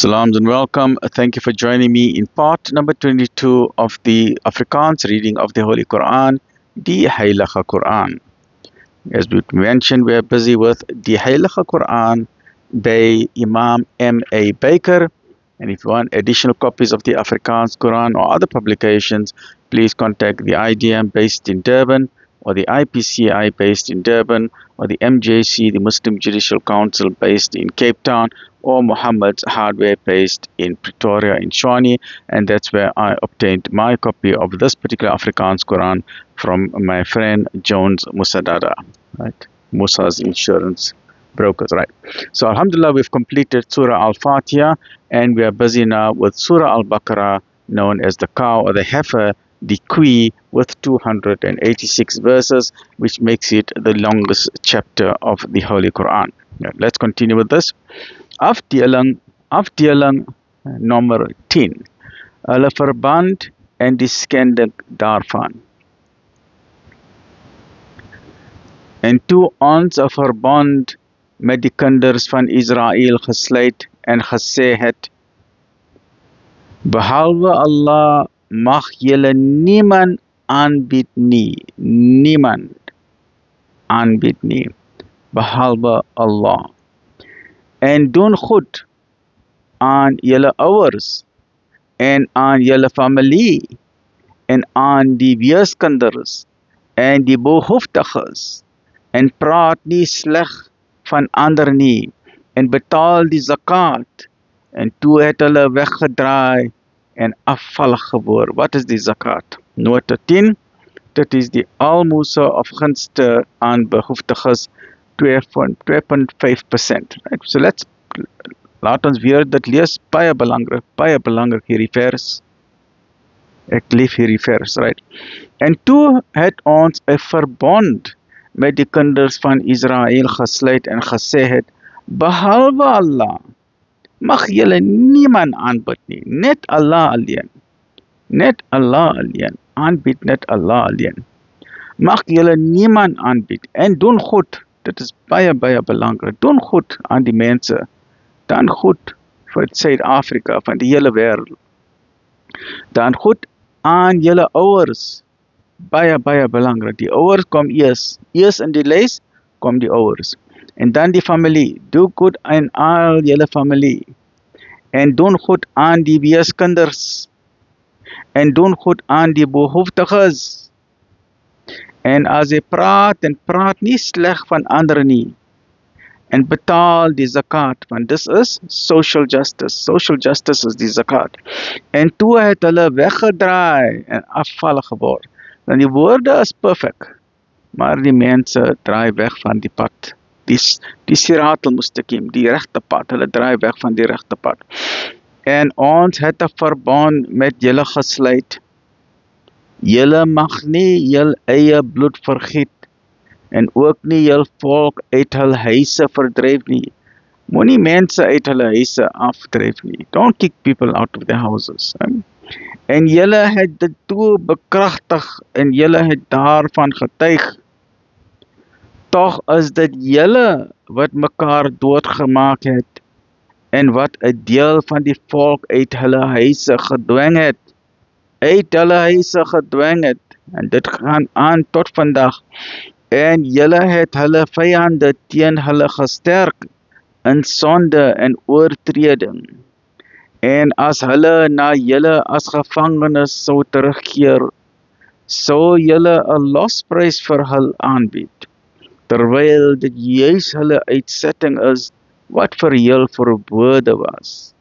Salams and welcome. Thank you for joining me in part number 22 of the Afrikaans reading of the Holy Quran, the Heilige Quran. As we mentioned, we are busy with the Heilige Quran by Imam M.A. Baker. And if you want additional copies of the Afrikaans Quran or other publications, please contact the IDM based in Durban, or the IPCI based in Durban, or the MJC, the Muslim Judicial Council based in Cape Town, or Muhammad's Hardware based in Pretoria in Tshwane. And that's where I obtained my copy of this particular Afrikaans Quran from my friend Jones Musadada, right? Musa's Insurance Brokers, right? So Alhamdulillah, we've completed Surah Al-Fatiha, and we are busy now with Surah Al-Baqarah, known as the cow or the heifer, the Kui, with 286 verses, which makes it the longest chapter of the Holy Quran. Let's continue with this. Afdeling nummer 10. Hulle verband en die skending daarvan. En toe ons 'n verbond met die kinders van Israel gesluit en gesê het, behalwe Allah mag julle niemand aanbid nie, niemand aanbid nie, behalwe Allah. En doen goed aan julle ouers en aan julle familie en aan die weeskinders en die behoeftiges, en praat nie sleg van ander nie, en betaal die zakat. En toe het hulle weggedraai en afvallig geword. Wat is die zakat? Nota 10, dit is die almoese of gunste aan behoeftiges, 2.5%. Right? So laat ons weer dit lees, baie belangrik hierdie vers. Ek lief hierdie vers, right? En toe het ons 'n verbond met die kinders van Israel gesluit en gesê het, behalwe Allah mag julle niemand aanbid nie, net Allah alleen. Net Allah alleen. Aanbid net Allah alleen. Mag julle niemand aanbid. En doen goed. Dit is baie belangrik. Doen goed aan die mense. Dan goed vir Suid-Afrika, van die hele wêreld. Dan goed aan julle ouers. Baie belangrik. Die ouers kom eers. Eers in die lys kom die ouers. En dan die familie. Doe goed aan al julle familie. En doen goed aan die weeskinders. En doen goed aan die behoeftiges. En as jy praat, en praat nie sleg van ander nie. En betaal die zakat, want dis is social justice. Social justice is die zakat. En toe het hulle weggedraai en afvallig geword. Dan die woorde is perfect, maar die mense draai weg van die pad. Die siraat al-mustaqim, die regte pad, hulle draai weg van die regte pad. En ons het 'n verbond met julle gesluit. Julle mag nie jul eie bloed vergiet, en ook nie jul volk uit hul huise verdryf nie. Moenie mense uit hulle huise afdryf nie. Don't kick people out of their houses. En julle het dit toe bekragtig, en julle het daarvan getuig. Tog is dit julle wat mekaar doodgemaak het, en wat 'n deel van die volk uit hulle huise gedwing het. En dit gaan aan tot vandag. En julle het hulle vyande teen hulle gesterk in sonde en oortreding. En as hulle na julle as gevangenes sou terugkeer, sou julle 'n losprys vir hulle aanbied, terwyl dit juis hulle uitsetting is wat vir julle verbode was.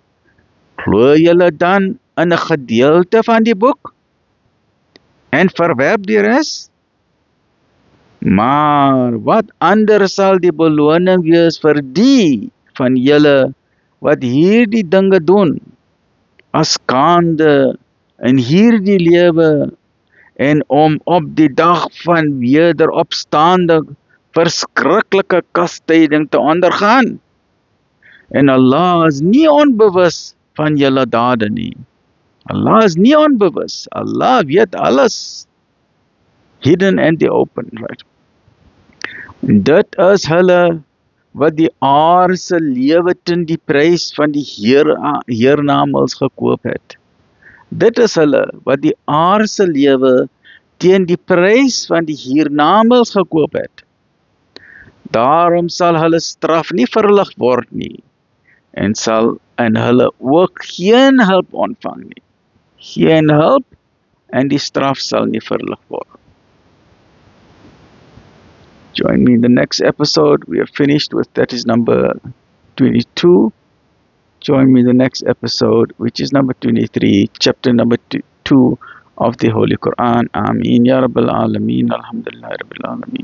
Glo julle dan in 'n gedeelte van die boek en verwerp die res? Maar wat anders sal die beloning wees vir die van julle wat hierdie dinge doen, as skande in hierdie lewe, en om op die dag van wederopstanding verskriklike kastyding te ondergaan. En Allah is nie onbewus van julle dade nie. Allah is nie onbewus. Allah weet alles. Hidden and the open, right? Dit is hulle wat die aardse lewe teen die prys van die hiernamaals gekoop het. Dit is hulle wat die aardse lewe teen die prys van die hiernamaals gekoop het. Daarom sal hulle straf nie verlig word nie, en hulle ook geen hulp ontvang nie. Geen hulp, en die straf sal nie verlig word. Join me in the next episode. We are finished with, that is number 22. Join me in the next episode, which is number 23, chapter number 2 of the Holy Quran. Ameen Ya Rabbal Alameen. Alhamdulillah Rabbil Alameen.